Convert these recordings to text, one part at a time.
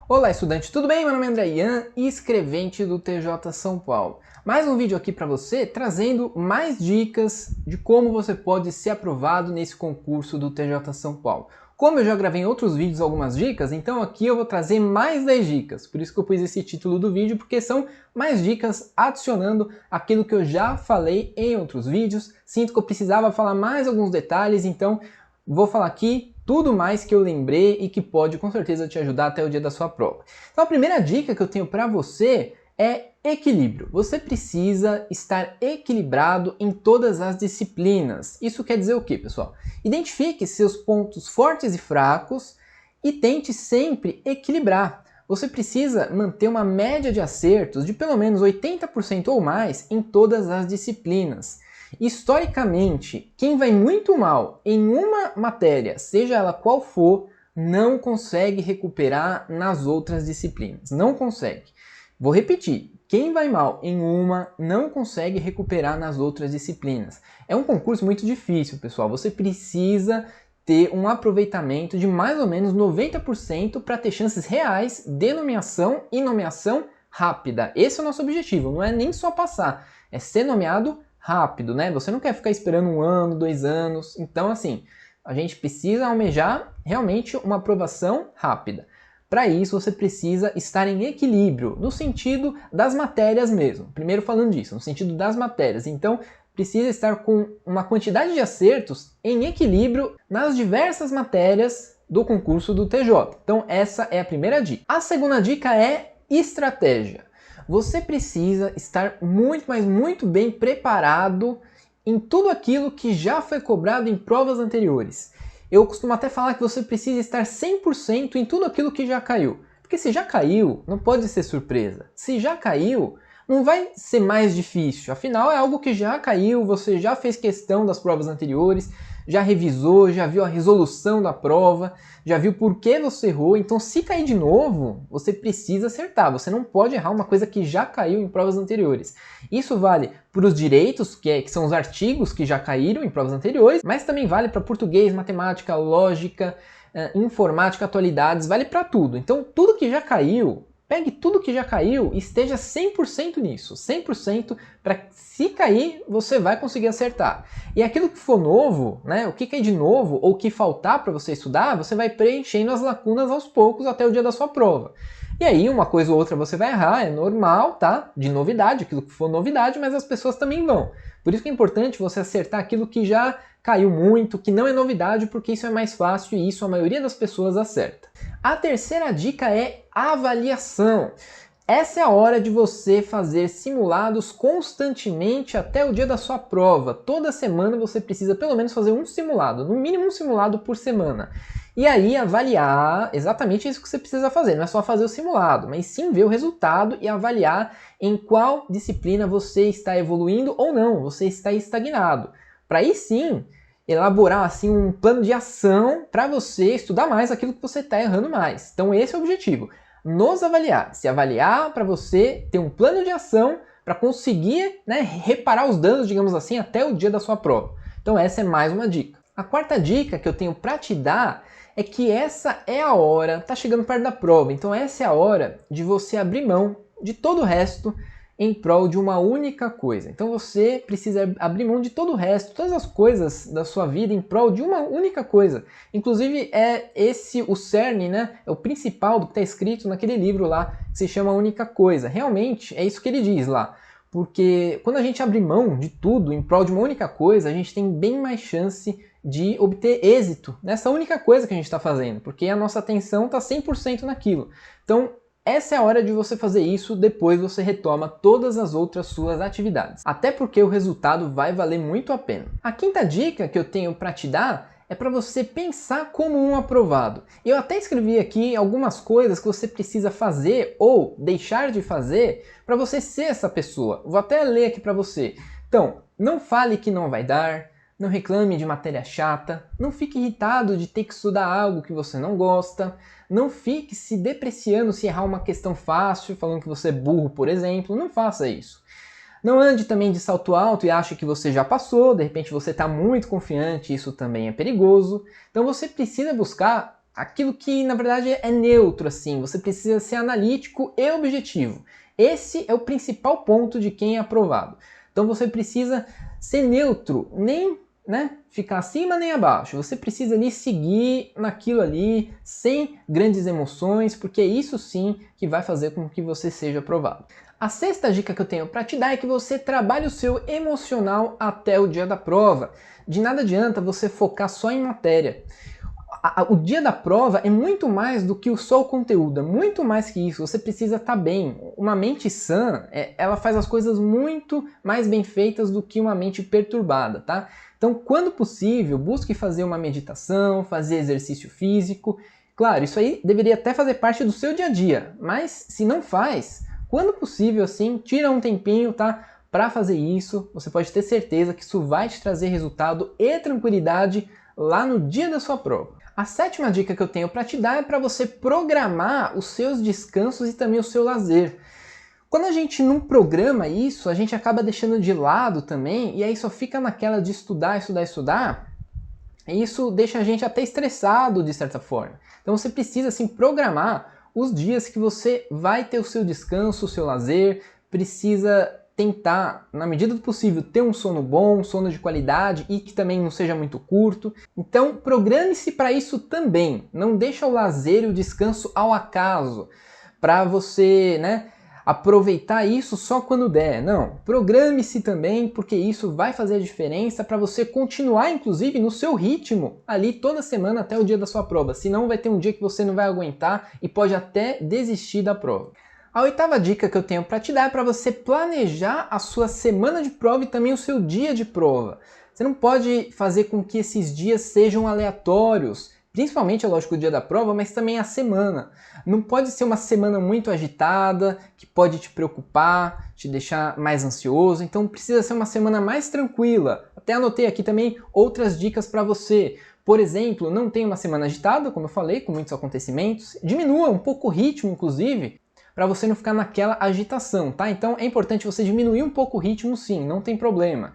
Olá, estudante, tudo bem? Meu nome é André Ian, escrevente do TJ São Paulo. Mais um vídeo aqui para você, trazendo mais dicas de como você pode ser aprovado nesse concurso do TJ São Paulo. Como eu já gravei em outros vídeos algumas dicas, então aqui eu vou trazer mais 10 dicas. Por isso que eu pus esse título do vídeo, porque são mais dicas adicionando aquilo que eu já falei em outros vídeos. Sinto que eu precisava falar mais alguns detalhes, então vou falar aqui tudo mais que eu lembrei e que pode com certeza te ajudar até o dia da sua prova. Então a primeira dica que eu tenho para você é equilíbrio. Você precisa estar equilibrado em todas as disciplinas. Isso quer dizer o quê, pessoal? Identifique seus pontos fortes e fracos e tente sempre equilibrar. Você precisa manter uma média de acertos de pelo menos 80% ou mais em todas as disciplinas. Historicamente, quem vai muito mal em uma matéria, seja ela qual for, não consegue recuperar nas outras disciplinas. Não consegue. Vou repetir. Quem vai mal em uma não consegue recuperar nas outras disciplinas. É um concurso muito difícil, pessoal. Você precisa ter um aproveitamento de mais ou menos 90% para ter chances reais de nomeação e nomeação rápida. Esse é o nosso objetivo. Não é nem só passar, é ser nomeado rápido, né? Você não quer ficar esperando 1 ano, 2 anos. Então, assim, a gente precisa almejar realmente uma aprovação rápida. Para isso, você precisa estar em equilíbrio, no sentido das matérias mesmo. Primeiro falando disso, no sentido das matérias. Então, precisa estar com uma quantidade de acertos em equilíbrio nas diversas matérias do concurso do TJ. Então, essa é a primeira dica. A segunda dica é estratégia. Você precisa estar muito, mas muito bem preparado em tudo aquilo que já foi cobrado em provas anteriores. Eu costumo até falar que você precisa estar 100% em tudo aquilo que já caiu. Porque se já caiu, não pode ser surpresa. Se já caiu, não vai ser mais difícil. Afinal, é algo que já caiu, você já fez questão das provas anteriores, já revisou, já viu a resolução da prova, já viu por que você errou. Então, se cair de novo, você precisa acertar. Você não pode errar uma coisa que já caiu em provas anteriores. Isso vale para os direitos, que são os artigos que já caíram em provas anteriores, mas também vale para português, matemática, lógica, informática, atualidades, vale para tudo. Então, tudo que já caiu, pegue tudo que já caiu e esteja 100% nisso, 100% para se cair, você vai conseguir acertar. E aquilo que for novo, né, o que cair de novo ou o que faltar para você estudar, você vai preenchendo as lacunas aos poucos até o dia da sua prova. E aí, uma coisa ou outra você vai errar, é normal, tá? De novidade, aquilo que for novidade, mas as pessoas também vão. Por isso que é importante você acertar aquilo que já caiu muito, que não é novidade, porque isso é mais fácil e isso a maioria das pessoas acerta. A terceira dica é avaliação. Essa é a hora de você fazer simulados constantemente até o dia da sua prova. Toda semana você precisa pelo menos fazer um simulado, no mínimo um simulado por semana. E aí avaliar exatamente isso que você precisa fazer. Não é só fazer o simulado, mas sim ver o resultado e avaliar em qual disciplina você está evoluindo ou não, você está estagnado. Para aí sim elaborar assim um plano de ação para você estudar mais aquilo que você está errando mais. Então esse é o objetivo. Nos avaliar, se avaliar para você ter um plano de ação para conseguir, né, reparar os danos, digamos assim, até o dia da sua prova. Então essa é mais uma dica. A quarta dica que eu tenho para te dar é que essa é a hora, tá chegando perto da prova, então essa é a hora de você abrir mão de todo o resto em prol de uma única coisa. Então você precisa abrir mão de todo o resto, todas as coisas da sua vida em prol de uma única coisa. Inclusive é esse o cerne, né? É o principal do que está escrito naquele livro lá, que se chama A Única Coisa. Realmente é isso que ele diz lá. Porque quando a gente abre mão de tudo em prol de uma única coisa, a gente tem bem mais chance de obter êxito nessa única coisa que a gente está fazendo, porque a nossa atenção está 100% naquilo. Então, essa é a hora de você fazer isso, depois você retoma todas as outras suas atividades. Até porque o resultado vai valer muito a pena. A quinta dica que eu tenho para te dar é para você pensar como um aprovado. Eu até escrevi aqui algumas coisas que você precisa fazer ou deixar de fazer para você ser essa pessoa. Vou até ler aqui para você. Então, não fale que não vai dar, não reclame de matéria chata, não fique irritado de ter que estudar algo que você não gosta, não fique se depreciando se errar uma questão fácil, falando que você é burro, por exemplo, não faça isso. Não ande também de salto alto e ache que você já passou, de repente você está muito confiante, isso também é perigoso. Então você precisa buscar aquilo que na verdade é neutro, assim. Você precisa ser analítico e objetivo. Esse é o principal ponto de quem é aprovado. Então você precisa ser neutro, nem, né, ficar acima nem abaixo. Você precisa ali seguir naquilo ali, sem grandes emoções, porque é isso sim que vai fazer com que você seja aprovado. A sexta dica que eu tenho para te dar é que você trabalhe o seu emocional até o dia da prova. De nada adianta você focar só em matéria. O dia da prova é muito mais do que só o conteúdo, é muito mais que isso. Você precisa estar bem. Uma mente sã, ela faz as coisas muito mais bem feitas do que uma mente perturbada, tá? Então, quando possível, busque fazer uma meditação, fazer exercício físico. Claro, isso aí deveria até fazer parte do seu dia a dia, mas se não faz, quando possível, assim, tira um tempinho, tá? Para fazer isso, você pode ter certeza que isso vai te trazer resultado e tranquilidade lá no dia da sua prova. A sétima dica que eu tenho para te dar é para você programar os seus descansos e também o seu lazer. Quando a gente não programa isso, a gente acaba deixando de lado também, e aí só fica naquela de estudar, estudar, estudar, e isso deixa a gente até estressado de certa forma. Então você precisa assim programar os dias que você vai ter o seu descanso, o seu lazer, precisa tentar, na medida do possível, ter um sono bom, um sono de qualidade e que também não seja muito curto. Então, programe-se para isso também. Não deixa o lazer e o descanso ao acaso, para você, né, aproveitar isso só quando der. Não, programe-se também, porque isso vai fazer a diferença para você continuar, inclusive, no seu ritmo ali toda semana até o dia da sua prova. Senão vai ter um dia que você não vai aguentar e pode até desistir da prova. A oitava dica que eu tenho para te dar é para você planejar a sua semana de prova e também o seu dia de prova. Você não pode fazer com que esses dias sejam aleatórios, principalmente, é lógico, o dia da prova, mas também a semana. Não pode ser uma semana muito agitada, que pode te preocupar, te deixar mais ansioso, então precisa ser uma semana mais tranquila. Até anotei aqui também outras dicas para você. Por exemplo, não tenha uma semana agitada, como eu falei, com muitos acontecimentos. Diminua um pouco o ritmo, inclusive, para você não ficar naquela agitação, tá? Então é importante você diminuir um pouco o ritmo, sim, não tem problema.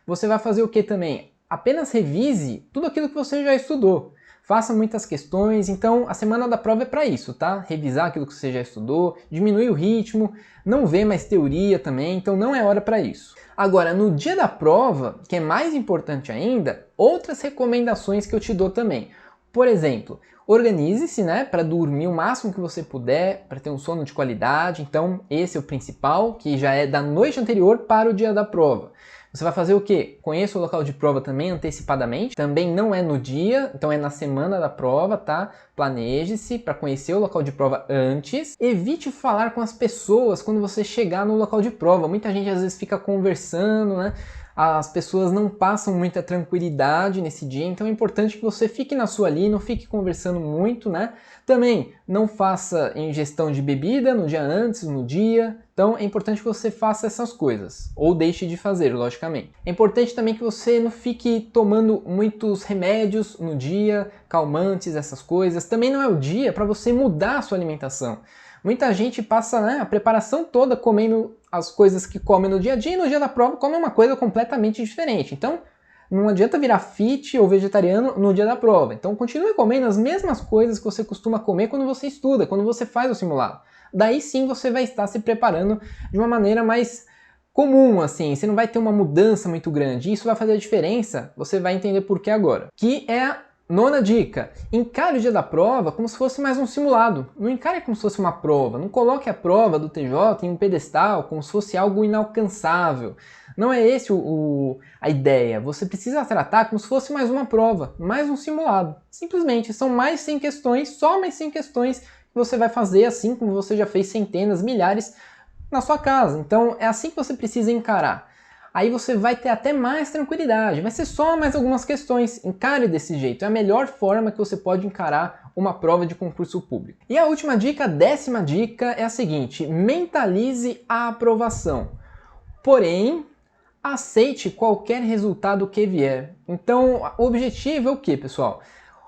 Você vai fazer o que também? Apenas revise tudo aquilo que você já estudou. Faça muitas questões, então a semana da prova é para isso, tá? Revisar aquilo que você já estudou, diminuir o ritmo, não ver mais teoria também, então não é hora para isso. Agora, no dia da prova, que é mais importante ainda, outras recomendações que eu te dou também. Por exemplo, organize-se, né, para dormir o máximo que você puder, para ter um sono de qualidade. Então, esse é o principal, que já é da noite anterior para o dia da prova. Você vai fazer o quê? Conheça o local de prova também antecipadamente. Também não é no dia, então é na semana da prova, tá? Planeje-se para conhecer o local de prova antes. Evite falar com as pessoas quando você chegar no local de prova. Muita gente às vezes fica conversando, né? As pessoas não passam muita tranquilidade nesse dia, então é importante que você fique na sua ali, não fique conversando muito, né? Também não faça ingestão de bebida no dia antes, no dia. Então é importante que você faça essas coisas, ou deixe de fazer, logicamente. É importante também que você não fique tomando muitos remédios no dia, calmantes, essas coisas. Também não é o dia para você mudar a sua alimentação. Muita gente passa, né, a preparação toda comendo as coisas que come no dia a dia e no dia da prova come uma coisa completamente diferente. Então, não adianta virar fit ou vegetariano no dia da prova. Então, continue comendo as mesmas coisas que você costuma comer quando você estuda, quando você faz o simulado. Daí sim você vai estar se preparando de uma maneira mais comum, assim. Você não vai ter uma mudança muito grande. Isso vai fazer a diferença, você vai entender por que agora. Que é a nona dica, encare o dia da prova como se fosse mais um simulado. Não encare como se fosse uma prova. Não coloque a prova do TJ em um pedestal, como se fosse algo inalcançável. Não é esse a ideia. Você precisa tratar como se fosse mais uma prova, mais um simulado. Simplesmente, são mais 100 questões, só mais 100 questões que você vai fazer, assim como você já fez centenas, milhares na sua casa. Então, é assim que você precisa encarar. Aí você vai ter até mais tranquilidade, vai ser só mais algumas questões, encare desse jeito, é a melhor forma que você pode encarar uma prova de concurso público. E a última dica, a 10ª dica é a seguinte, mentalize a aprovação, porém, aceite qualquer resultado que vier. Então, o objetivo é o que, pessoal?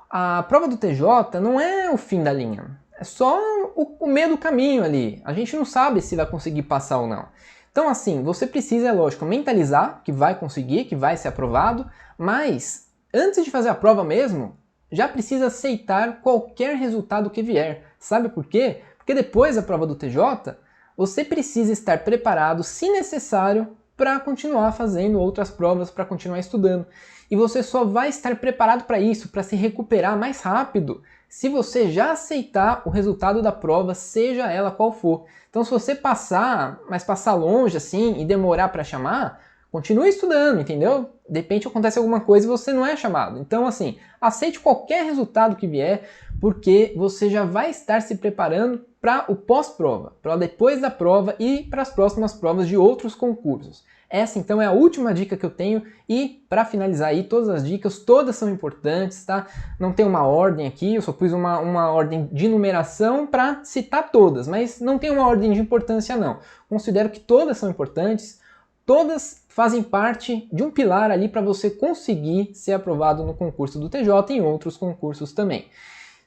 A prova do TJ não é o fim da linha, é só o meio do caminho ali, a gente não sabe se vai conseguir passar ou não. Então assim, você precisa, é lógico, mentalizar que vai conseguir, que vai ser aprovado, mas antes de fazer a prova mesmo, já precisa aceitar qualquer resultado que vier. Sabe por quê? Porque depois da prova do TJ, você precisa estar preparado, se necessário, para continuar fazendo outras provas, para continuar estudando. E você só vai estar preparado para isso, para se recuperar mais rápido, se você já aceitar o resultado da prova, seja ela qual for. Então, se você passar, mas passar longe assim e demorar para chamar, continue estudando, entendeu? De repente acontece alguma coisa e você não é chamado. Então, assim, aceite qualquer resultado que vier, porque você já vai estar se preparando para o pós-prova, para depois da prova e para as próximas provas de outros concursos. Essa então é a última dica que eu tenho e para finalizar aí, todas as dicas, todas são importantes, tá? Não tem uma ordem aqui, eu só pus uma ordem de numeração para citar todas, mas não tem uma ordem de importância não. Considero que todas são importantes, todas fazem parte de um pilar ali para você conseguir ser aprovado no concurso do TJ e em outros concursos também.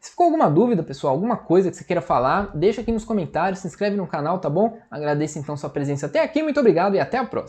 Se ficou alguma dúvida, pessoal, alguma coisa que você queira falar, deixa aqui nos comentários, se inscreve no canal, tá bom? Agradeço então sua presença até aqui, muito obrigado e até a próxima.